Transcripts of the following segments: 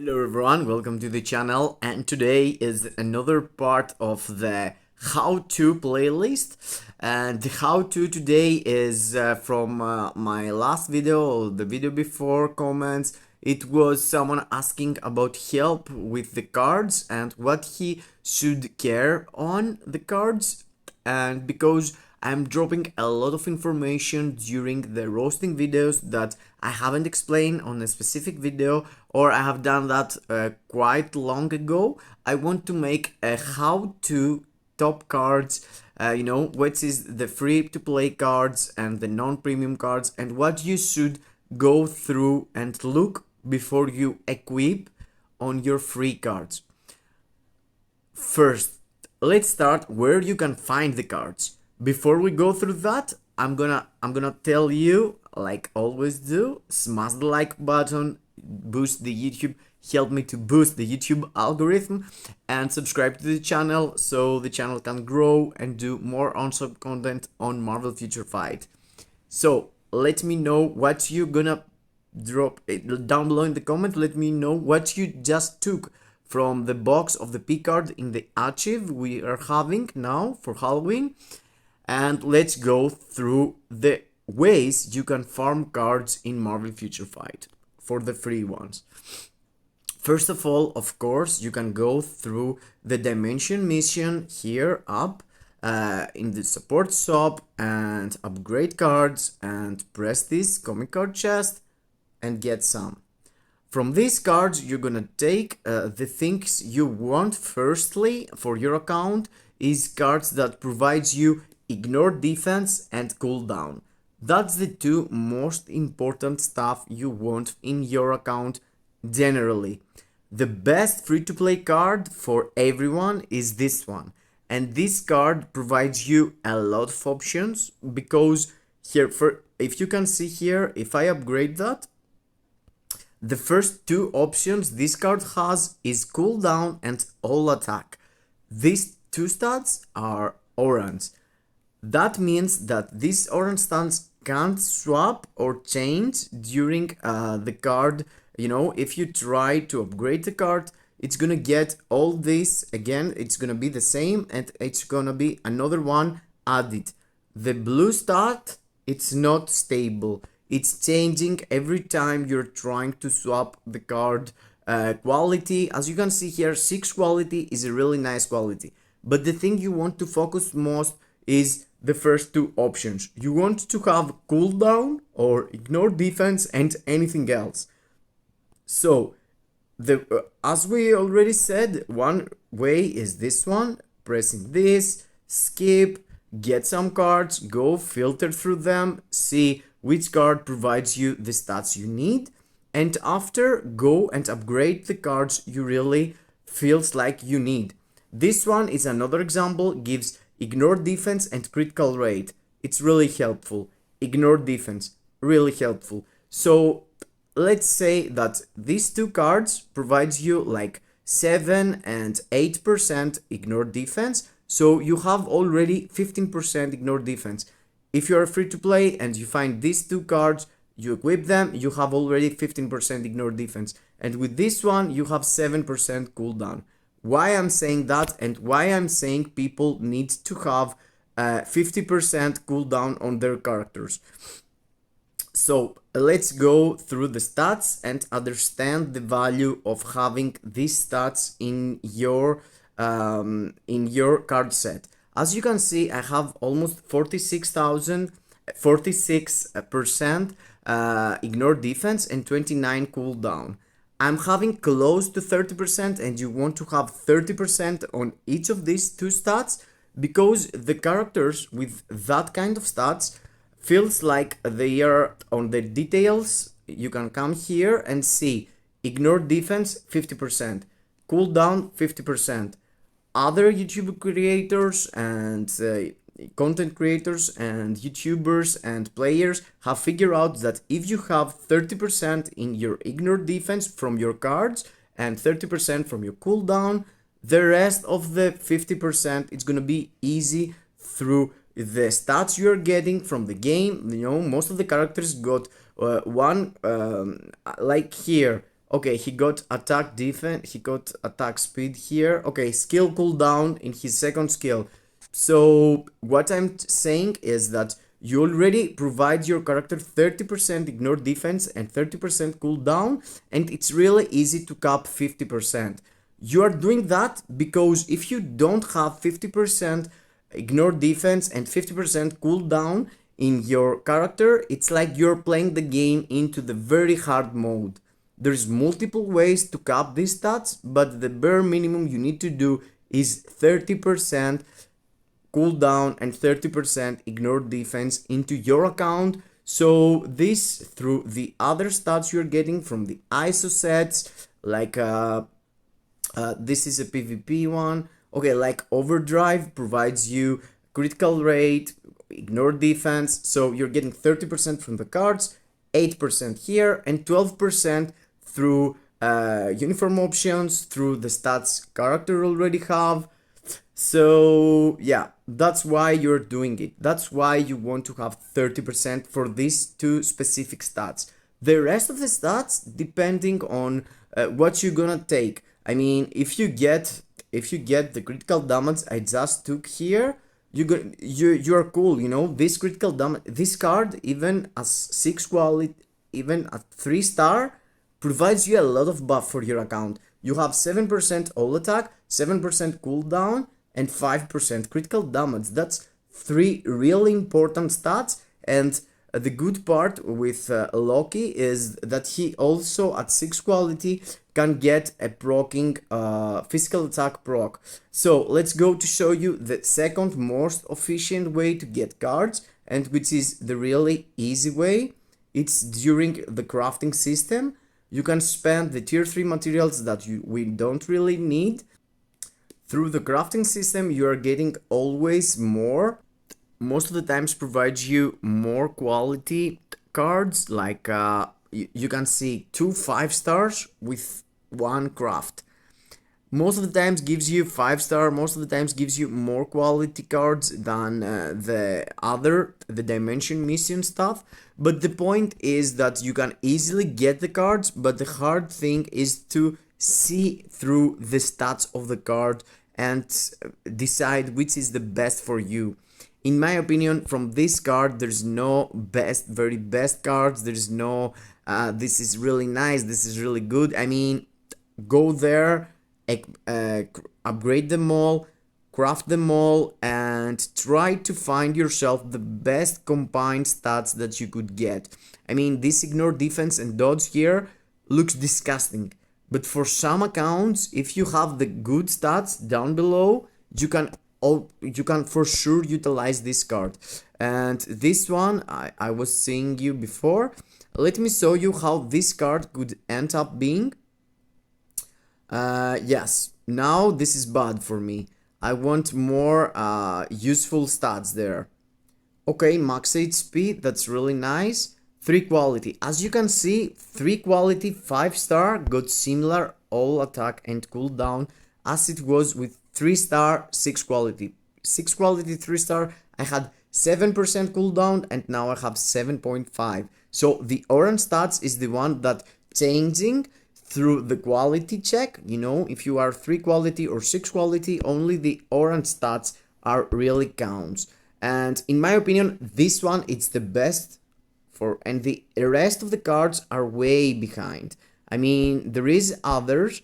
Hello everyone, welcome to the channel, and today is another part of the how-to playlist. And the how-to today is from my last video, the video before comments. It was someone asking about help with the cards and what he should care on the cards. And because I'm dropping a lot of information during the roasting videos that I haven't explained on a specific video, or I have done that quite long ago, I want to make a how to top cards, what is the free to play cards and the non-premium cards, and what you should go through and look before you equip on your free cards. First, let's start where you can find the cards. Before we go through that, I'm gonna tell you, like always do, smash the like button, boost the YouTube, help me to boost the YouTube algorithm, and subscribe to the channel so the channel can grow and do more on-sub content on Marvel Future Fight. So let me know what you're gonna drop it down below in the comment. Let me know what you just took from the box of the P card in the archive we are having now for Halloween. And let's go through the ways you can farm cards in Marvel Future Fight for the free ones. First of all, of course, you can go through the dimension mission here up in the support shop and upgrade cards and press this comic card chest and get some. From these cards, you're gonna take the things you want. Firstly, for your account, is cards that provides you ignore defense and cooldown. That's the two most important stuff you want in your account generally. The best free-to-play card for everyone is this one. And this card provides you a lot of options because here, if you can see here, if I upgrade that, the first two options this card has is cooldown and all attack. These two stats are orange. That means that these orange stats can't swap or change during the card. You know, if you try to upgrade the card, it's gonna get all this again, it's gonna be the same, and it's gonna be another one added. The blue stat, it's not stable. It's changing every time you're trying to swap the card quality. As you can see here, 6 quality is a really nice quality. But the thing you want to focus most is the first two options. You want to have cooldown or ignore defense and anything else. So, as we already said, one way is this one, pressing this, skip, get some cards, go filter through them, see which card provides you the stats you need, and after go and upgrade the cards you really feels like you need. This one is another example, gives ignore defense and critical rate. It's really helpful. Ignore defense, really helpful. So let's say that these two cards provides you like 7 and 8% ignore defense. So you have already 15% ignore defense. If you are free to play and you find these two cards, you equip them, you have already 15% ignore defense. And with this one, you have 7% cooldown. Why I'm saying that and why I'm saying people need to have 50% cooldown on their characters. So let's go through the stats and understand the value of having these stats in your card set. As you can see, I have almost 46% ignore defense and 29 cooldown. I'm having close to 30%, and you want to have 30% on each of these two stats because the characters with that kind of stats feels like they are on the details. You can come here and see ignore defense 50%, cooldown 50%. Other YouTube creators and content creators and YouTubers and players have figured out that if you have 30% in your ignore defense from your cards and 30% from your cooldown, the rest of the 50% is gonna be easy through the stats you're getting from the game. You know, most of the characters got one like here Okay, he got attack defense, he got attack speed here. Okay, skill cooldown in his second skill. So what I'm saying is that you already provide your character 30% ignore defense and 30% cooldown, and it's really easy to cap 50%. You are doing that because if you don't have 50% ignore defense and 50% cooldown in your character, it's like you're playing the game into the very hard mode. There's multiple ways to cap these stats, but the bare minimum you need to do is 30% cooldown and 30% ignore defense into your account. So this through the other stats you're getting from the ISO sets, like this is a PvP one. Okay, like overdrive provides you critical rate, ignore defense. So you're getting 30% from the cards, 8% here, and 12% through uniform options, through the stats character already have. So yeah, that's why you're doing it. That's why you want to have 30% for these two specific stats. The rest of the stats depending on what you're gonna take. I mean, if you get the critical damage I just took here, you're cool. You know, this critical damage, this card even as 6 quality, even at 3-star, provides you a lot of buff for your account. You have 7% all attack, 7% cooldown, and 5% critical damage. That's 3 really important stats. And the good part with Loki is that he also at 6 quality can get a proccing physical attack proc. So let's go to show you the second most efficient way to get cards, and which is the really easy way. It's during the crafting system. You can spend the tier 3 materials that we don't really need. Through the crafting system, you are getting always more. Most of the times provides you more quality cards, like you can see 2 5-stars with 1 craft. Most of the times gives you 5-star, most of the times gives you more quality cards than the dimension mission stuff. But the point is that you can easily get the cards, but the hard thing is to see through the stats of the card and decide which is the best for you. In my opinion, from this card, there's no very best cards. There's no, this is really nice, this is really good. I mean, go there, upgrade them all, craft them all, and try to find yourself the best combined stats that you could get. I mean, this ignore defense and dodge here looks disgusting. But for some accounts, if you have the good stats down below, you can for sure utilize this card. And this one I was seeing you before. Let me show you how this card could end up being. Yes, now this is bad for me. I want more useful stats there. Okay, max HP, that's really nice. 3 quality. As you can see, 3 quality 5-star got similar all attack and cooldown as it was with 3-star 6 quality. 6 quality 3-star, I had 7% cooldown and now I have 7.5. So the orange stats is the one that changing through the quality check. You know, if you are 3 quality or 6 quality, only the orange stats are really counts. And in my opinion, this one it's the best for, and the rest of the cards are way behind. I mean, there is others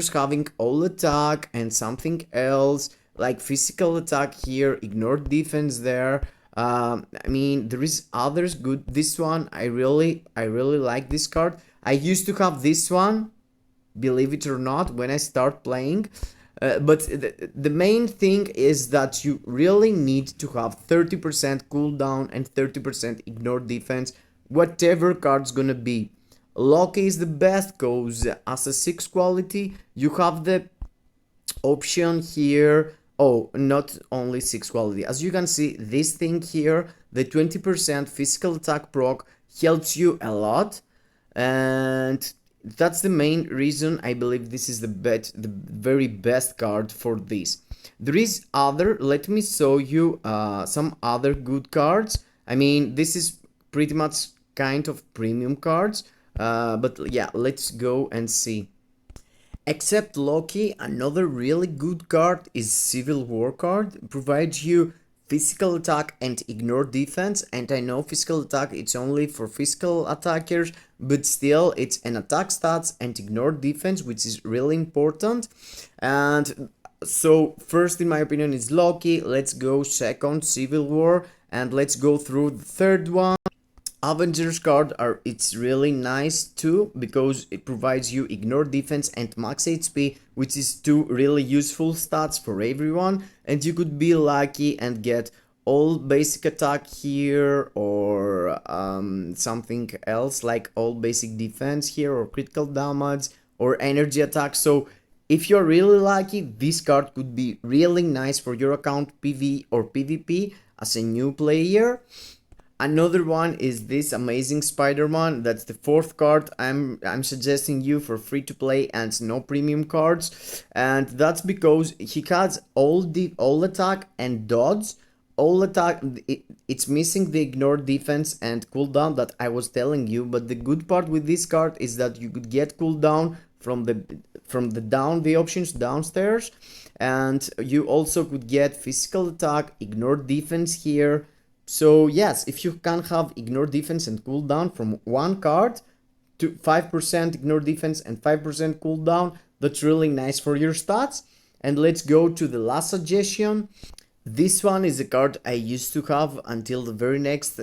having all attack and something else like physical attack here, ignore defense there. I mean, there is others good. This one I really like this card. I used to have this one, believe it or not, when I start playing. But the main thing is that you really need to have 30% cooldown and 30% ignore defense, whatever card's gonna be. Loki is the best cause as a 6 quality you have the option here. Oh, not only 6 quality. As you can see, this thing here, the 20% physical attack proc helps you a lot, and that's the main reason I believe this is the very best card for this. There is other, let me show you some other good cards. I mean, this is pretty much kind of premium cards. But yeah, let's go and see. Except Loki, another really good card is Civil War card. It provides you physical attack and ignore defense. And I know physical attack it's only for physical attackers, but still it's an attack stats and ignore defense, which is really important. And so first in my opinion is Loki. Let's go second Civil War, and let's go through the third one. Avengers card are it's really nice too because it provides you ignore defense and max HP, which is two really useful stats for everyone, and you could be lucky and get all basic attack here, or something else like all basic defense here, or critical damage or energy attack. So if you're really lucky, this card could be really nice for your account, PvE or PvP, as a new player. Another one is this amazing Spider-Man. That's the fourth card I'm suggesting you for free to play and no premium cards, and that's because he has all attack and dodge. All attack, it's missing the ignore defense and cooldown that I was telling you, but the good part with this card is that you could get cooldown from the options downstairs, and you also could get physical attack, ignore defense here. So yes, if you can have ignore defense and cooldown from one card to 5% ignore defense and 5% cooldown, that's really nice for your stats. And let's go to the last suggestion. This one is a card I used to have until the very next,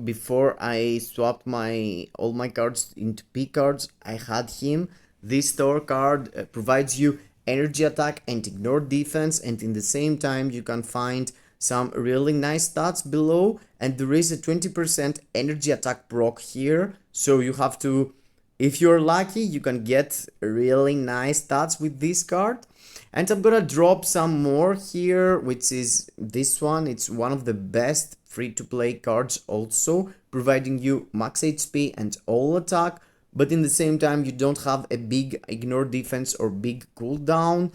before I swapped all my cards into P cards, I had him. This store card provides you energy attack and ignore defense, and in the same time you can find some really nice stats below, and there is a 20% energy attack proc here, so you have to, if you're lucky, you can get really nice stats with this card. And I'm gonna drop some more here, which is this one. It's one of the best free to play cards, also providing you max HP and all attack, but in the same time you don't have a big ignore defense or big cooldown.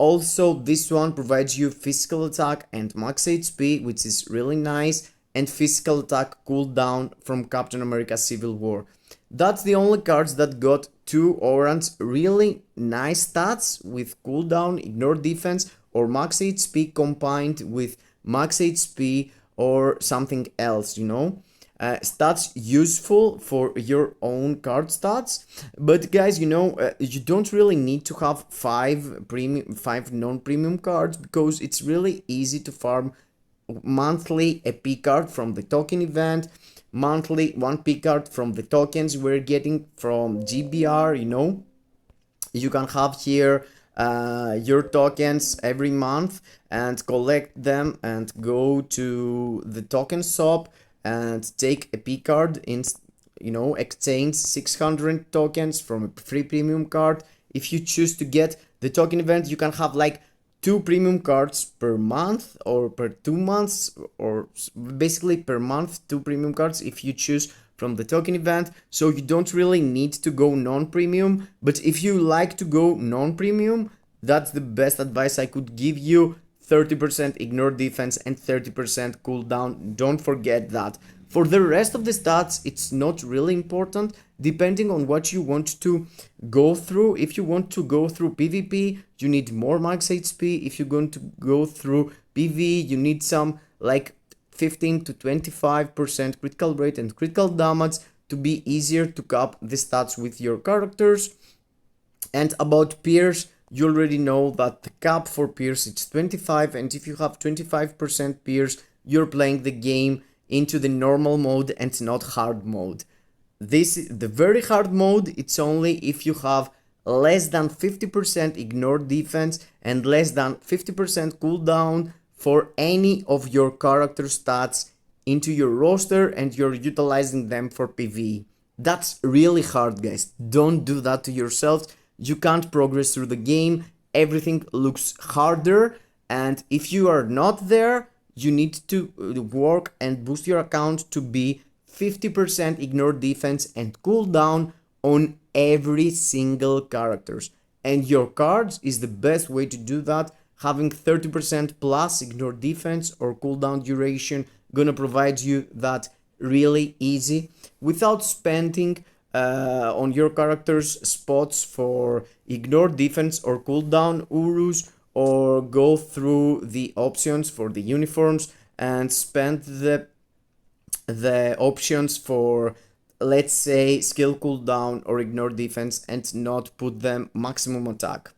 Also, this one provides you physical attack and max HP, which is really nice, and physical attack cooldown from Captain America Civil War. That's the only cards that got two orange really nice stats with cooldown, ignore defense, or max HP combined with max HP or something else, stats useful for your own card stats. But guys, you don't really need to have five non-premium cards, because it's really easy to farm monthly a P card from the token event, monthly one P card from the tokens we're getting from GBR. You can have here your tokens every month and collect them and go to the token shop and take a P card in, exchange 600 tokens from a free premium card. If you choose to get the token event, you can have like 2 premium cards per month or per 2 months, or basically per month 2 premium cards if you choose from the token event. So you don't really need to go non-premium, but if you like to go non-premium, that's the best advice I could give you. 30% ignore defense and 30% cooldown. Don't forget that. For the rest of the stats, it's not really important, depending on what you want to go through. If you want to go through PvP, you need more max HP. If you're going to go through PvE, you need some like 15 to 25% critical rate and critical damage to be easier to cap the stats with your characters. And about peers, you already know that the cap for peers it's 25, and if you have 25% peers, you're playing the game into the normal mode and not hard mode. This is the very hard mode. It's only if you have less than 50% ignore defense and less than 50% cooldown for any of your character stats into your roster and you're utilizing them for PvE. That's really hard, guys. Don't do that to yourselves. You can't progress through the game. Everything looks harder, and if you are not there, you need to work and boost your account to be 50% ignore defense and cooldown on every single characters. And your cards is the best way to do that. Having 30% plus ignore defense or cooldown duration gonna provide you that really easy without spending on your character's spots for ignore defense or cooldown urus, or go through the options for the uniforms and spend the options for, let's say, skill cooldown or ignore defense and not put them maximum attack.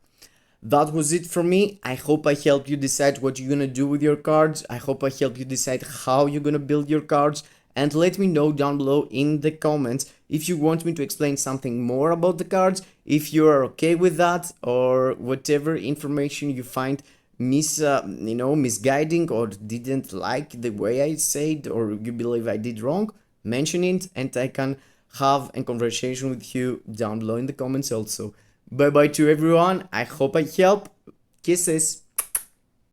That was it for me. I hope I helped you decide what you're gonna do with your cards. I hope I helped you decide how you're gonna build your cards. And let me know down below in the comments if you want me to explain something more about the cards, if you are okay with that, or whatever information you find misguiding or didn't like the way I said, or you believe I did wrong, mention it and I can have a conversation with you down below in the comments also. Bye bye to everyone. I hope I help. Kisses.